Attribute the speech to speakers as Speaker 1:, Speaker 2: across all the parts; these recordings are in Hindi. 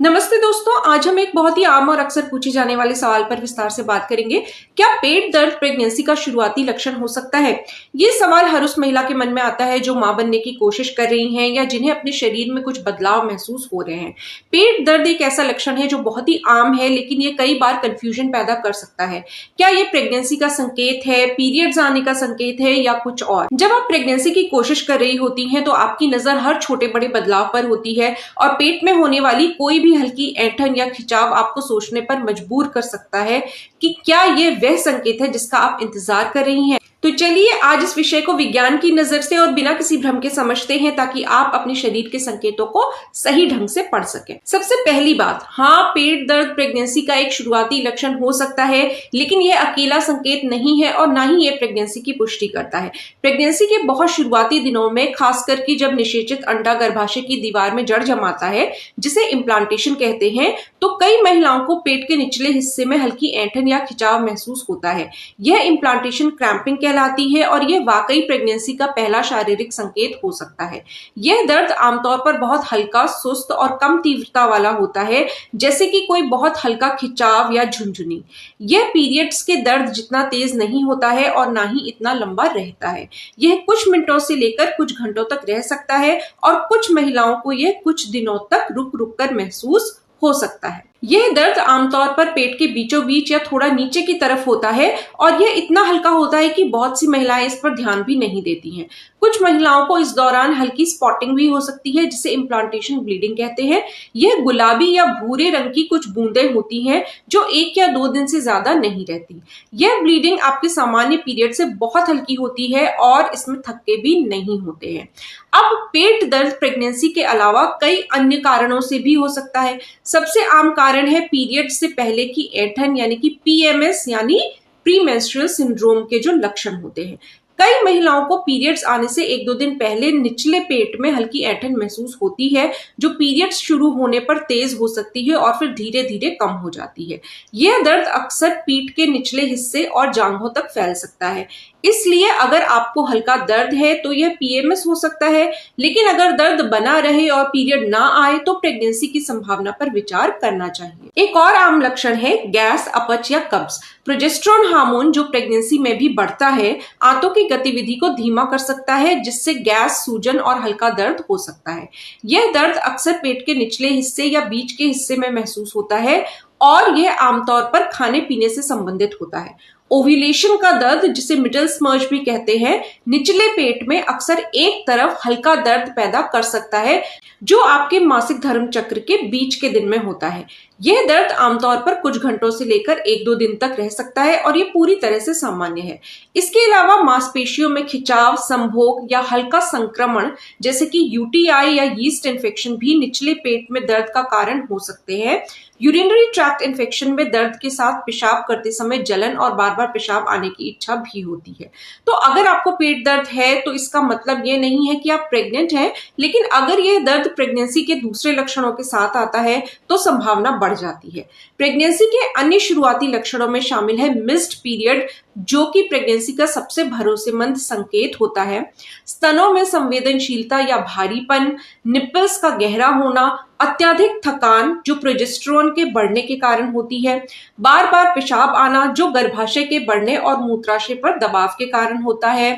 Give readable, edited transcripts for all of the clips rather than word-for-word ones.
Speaker 1: नमस्ते दोस्तों, आज हम एक बहुत ही आम और अक्सर पूछे जाने वाले सवाल पर विस्तार से बात करेंगे। क्या पेट दर्द प्रेगनेंसी का शुरुआती लक्षण हो सकता है? ये सवाल हर उस महिला के मन में आता है जो मां बनने की कोशिश कर रही हैं या जिन्हें अपने शरीर में कुछ बदलाव महसूस हो रहे हैं। पेट दर्द एक ऐसा लक्षण है जो बहुत ही आम है, लेकिन ये कई बार कंफ्यूजन पैदा कर सकता है। क्या ये प्रेगनेंसी का संकेत है, पीरियड्स आने का संकेत है या कुछ और? जब आप प्रेगनेंसी की कोशिश कर रही होती हैं तो आपकी नजर हर छोटे बड़े बदलाव पर होती है और पेट में होने वाली कोई भी हल्की ऐंठन या खिंचाव आपको सोचने पर मजबूर कर सकता है कि क्या ये वह संकेत है जिसका आप इंतजार कर रही हैं। तो चलिए आज इस विषय को विज्ञान की नजर से और बिना किसी भ्रम के समझते हैं, ताकि आप अपने शरीर के संकेतों को सही ढंग से पढ़ सकें। सबसे पहली बात, हाँ, पेट दर्द प्रेगनेंसी का एक शुरुआती लक्षण हो सकता है, लेकिन यह अकेला संकेत नहीं है और ना ही यह प्रेगनेंसी की पुष्टि करता है। प्रेगनेंसी के बहुत शुरुआती दिनों में, खासकर कि जब निषेचित अंडा गर्भाशय की दीवार में जड़ जमाता है, जिसे इम्प्लांटेशन कहते हैं, तो कई महिलाओं को पेट के निचले हिस्से में हल्की ऐंठन या खिंचाव महसूस होता है। यह इम्प्लांटेशन क्रैम्पिंग कहलाती है और यह वाकई प्रेगनेंसी का पहला शारीरिक संकेत हो सकता है। यह दर्द आमतौर पर बहुत हल्का, सुस्त और कम तीव्रता वाला होता है, जैसे कि कोई बहुत हल्का खिंचाव या झुनझुनी। यह पीरियड्स के दर्द जितना तेज नहीं होता है और ना ही इतना लंबा रहता है। यह कुछ मिनटों से लेकर कुछ घंटों तक रह सकता है और कुछ महिलाओं को यह कुछ दिनों तक रुक रुक कर महसूस हो सकता है। यह दर्द आमतौर पर पेट के बीचों बीच या थोड़ा नीचे की तरफ होता है और यह इतना हल्का होता है कि बहुत सी महिलाएं इस पर ध्यान भी नहीं देती हैं। कुछ महिलाओं को इस दौरान हल्की स्पॉटिंग भी हो सकती है, जिसे इम्प्लांटेशन ब्लीडिंग कहते हैं। यह गुलाबी या भूरे रंग की कुछ बूंदें होती हैं जो 1 या 2 दिन से ज्यादा नहीं रहती। यह ब्लीडिंग आपके सामान्य पीरियड से बहुत हल्की होती है और इसमें थक्के भी नहीं होते हैं। अब पेट दर्द प्रेगनेंसी के अलावा कई अन्य कारणों से भी हो सकता है। सबसे आम कारण है पीरियड से पहले की ऐंठन, यानी कि पीएमएस यानी प्री मेंस्ट्रुअल सिंड्रोम के जो लक्षण होते हैं। कई महिलाओं को पीरियड्स आने से 1-2 दिन पहले निचले पेट में हल्की ऐंठन महसूस होती है, जो पीरियड्स शुरू होने पर तेज हो सकती है और फिर धीरे धीरे कम हो जाती है। यह दर्द अक्सर पीठ के निचले हिस्से और जांघों तक फैल सकता है। इसलिए अगर आपको हल्का दर्द है तो यह पीएमएस हो सकता है, लेकिन अगर दर्द बना रहे और पीरियड ना आए तो प्रेगनेंसी की संभावना पर विचार करना चाहिए। एक और आम लक्षण है गैस, अपच या कब्ज। प्रोजेस्टेरोन हार्मोन जो प्रेगनेंसी में भी बढ़ता है, आंतों की गतिविधि को धीमा कर सकता है, जिससे गैस, सूजन और हल्का दर्द हो सकता है। यह दर्द अक्सर पेट के निचले हिस्से या बीच के हिस्से में महसूस होता है और यह आमतौर पर खाने पीने से संबंधित होता है। ओव्यूलेशन का दर्द, जिसे मिडल स्मर्ज भी कहते हैं, निचले पेट में अक्सर एक तरफ हल्का दर्द पैदा कर सकता है, जो आपके मासिक धर्म चक्र के बीच के दिन में होता है। यह दर्द आमतौर पर कुछ घंटों से लेकर 1-2 दिन तक रह सकता है और ये पूरी तरह से सामान्य है। इसके अलावा मांसपेशियों में खिंचाव, संभोग या हल्का संक्रमण जैसे कि यूटीआई या यीस्ट इन्फेक्शन भी निचले पेट में दर्द का कारण हो सकते हैं। यूरिनरी ट्रैक्ट इन्फेक्शन में दर्द के साथ पेशाब करते समय जलन और बार बार पेशाब आने की इच्छा भी होती है। तो अगर आपको पेट दर्द है तो इसका मतलब ये नहीं है कि आप प्रेग्नेंट हैं, लेकिन अगर यह दर्द प्रेगनेंसी के दूसरे लक्षणों के साथ आता है तो संभावना बढ़ जाती है। प्रेगनेंसी के अन्य शुरुआती लक्षणों में शामिल है मिस्ड पीरियड, जो कि प्रेगनेंसी का सबसे भरोसेमंद संकेत होता है। स्तनों में संवेदनशीलता या भारीपन, निप्पल्स का गहरा होना, अत्यधिक थकान जो प्रोजेस्टेरोन के बढ़ने के कारण होती है, बार बार पेशाब आना जो गर्भाशय के बढ़ने और मूत्राशय पर दबाव के कारण होता है,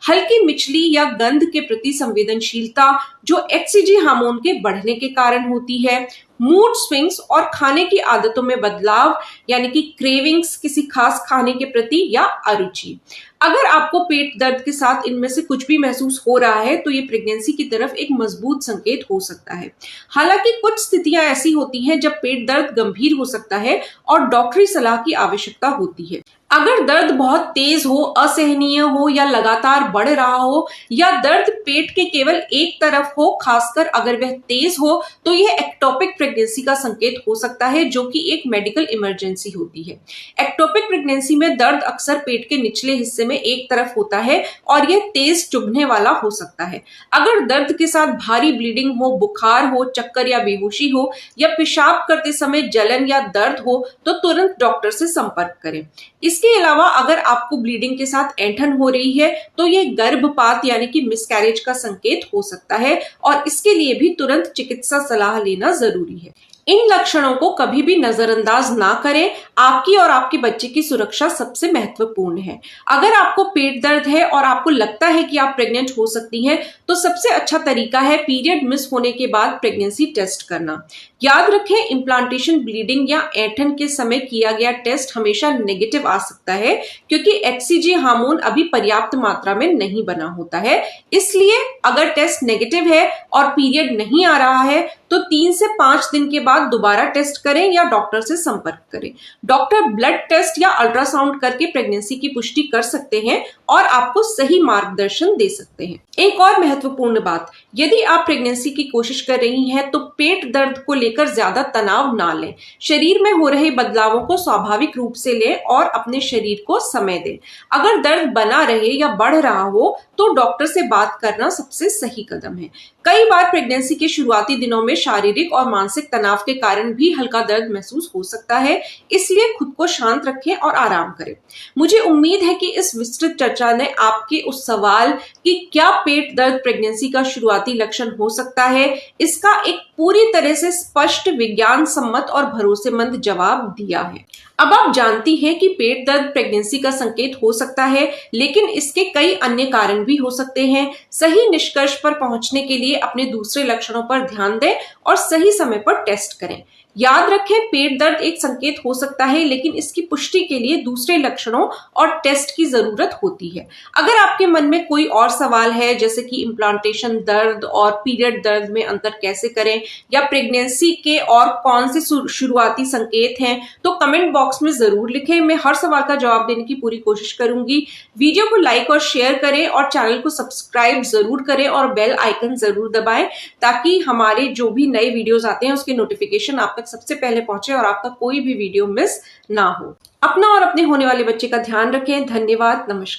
Speaker 1: हल्की मिचली या गंध के प्रति संवेदनशीलता जो एचसीजी हार्मोन के बढ़ने के कारण होती है, मूड स्विंग्स और खाने की आदतों में बदलाव, यानी कि क्रेविंग्स, किसी खास खाने के प्रति या अरुचि। अगर आपको पेट दर्द के साथ इनमें से कुछ भी महसूस हो रहा है तो ये प्रेगनेंसी की तरफ एक मजबूत संकेत हो सकता है। हालांकि कुछ स्थितियां ऐसी होती हैं जब पेट दर्द गंभीर हो सकता है और डॉक्टरी सलाह की आवश्यकता होती है। अगर दर्द बहुत तेज हो, असहनीय हो या लगातार बढ़ रहा हो, या दर्द पेट के केवल एक तरफ हो, खासकर अगर वह तेज हो, तो यह एक्टोपिक प्रेगनेंसी का संकेत हो सकता है, जो कि एक मेडिकल इमरजेंसी होती है। एक्टोपिक प्रेगनेंसी में दर्द अक्सर पेट के निचले हिस्से में एक तरफ होता है और यह तेज चुभने वाला हो सकता है। अगर दर्द के साथ भारी ब्लीडिंग हो, बुखार हो, चक्कर या बेहोशी हो, या पेशाब करते समय जलन या दर्द हो, तो तुरंत डॉक्टर से संपर्क करें। इसके अलावा अगर आपको ब्लीडिंग के साथ ऐंठन हो रही है तो यह गर्भपात यानी कि मिसकैरेज का संकेत हो सकता है और इसके लिए भी तुरंत चिकित्सा सलाह लेना जरूरी है। इन लक्षणों को कभी भी नजरअंदाज ना करें। आपकी और आपके बच्चे की सुरक्षा सबसे महत्वपूर्ण है। अगर आपको पेट दर्द है और आपको लगता है कि आप प्रेग्नेंट हो सकती हैं, तो सबसे अच्छा तरीका है पीरियड मिस होने के बाद प्रेगनेंसी टेस्ट करना। याद रखें, इम्प्लांटेशन, ब्लीडिंग या ऐंठन के समय किया गया टेस्ट हमेशा नेगेटिव आ सकता है, क्योंकि HCG हार्मोन अभी पर्याप्त मात्रा में नहीं बना होता है। इसलिए अगर टेस्ट नेगेटिव है और पीरियड नहीं आ रहा है, तो 3 से 5 दिन के बाद दोबारा टेस्ट करें या डॉक्टर से संपर्क करें। डॉक्टर ब्लड टेस्ट या अल्ट्रासाउंड करके प्रेगनेंसी की पुष्टि कर सकते हैं और आपको सही मार्गदर्शन दे सकते हैं। एक और महत्वपूर्ण बात, यदि आप प्रेगनेंसी की कोशिश कर रही हैं, तो पेट दर्द को लेकर ज्यादा तनाव ना लें। शरीर में हो रहे बदलावों को स्वाभाविक रूप से लें और अपने शरीर को समय दें। अगर दर्द बना रहे या बढ़ रहा हो, तो डॉक्टर से बात करना सबसे सही कदम है। कई बार प्रेगनेंसी के शुरुआती दिनों में शारीरिक और मानसिक तनाव के कारण भी हल्का दर्द महसूस हो सकता है, इसलिए खुद को शांत रखें और आराम करें। मुझे उम्मीद है कि इस विस्तृत चर्चा ने आपके उस सवाल कि क्या पेट दर्द प्रेगनेंसी का शुरुआती लक्षण हो सकता है, इसका एक पूरी तरह से स्पष्ट, विज्ञान सम्मत और भरोसेमंद जवाब दिया है। अब आप जानती हैं कि पेट दर्द प्रेगनेंसी का संकेत हो सकता है, लेकिन इसके कई अन्य कारण भी हो सकते हैं। सही निष्कर्ष पर पहुंचने के लिए अपने दूसरे लक्षणों पर ध्यान दें और सही समय पर टेस्ट करें। याद रखें, पेट दर्द एक संकेत हो सकता है, लेकिन इसकी पुष्टि के लिए दूसरे लक्षणों और टेस्ट की जरूरत होती है। अगर आपके मन में कोई और सवाल है, जैसे कि इम्प्लांटेशन दर्द और पीरियड दर्द में अंतर कैसे करें, या प्रेगनेंसी के और कौन से शुरुआती संकेत हैं, तो कमेंट बॉक्स में जरूर लिखें। मैं हर सवाल का जवाब देने की पूरी कोशिश करूंगी। वीडियो को लाइक और शेयर करें और चैनल को सब्सक्राइब जरूर करें और बेल आइकन जरूर दबाएं, ताकि हमारे जो भी नए वीडियोस आते हैं उसके नोटिफिकेशन आप तक सबसे पहले पहुंचे और आपका कोई भी वीडियो मिस ना हो। अपना और अपने होने वाले बच्चे का ध्यान रखें। धन्यवाद। नमस्कार।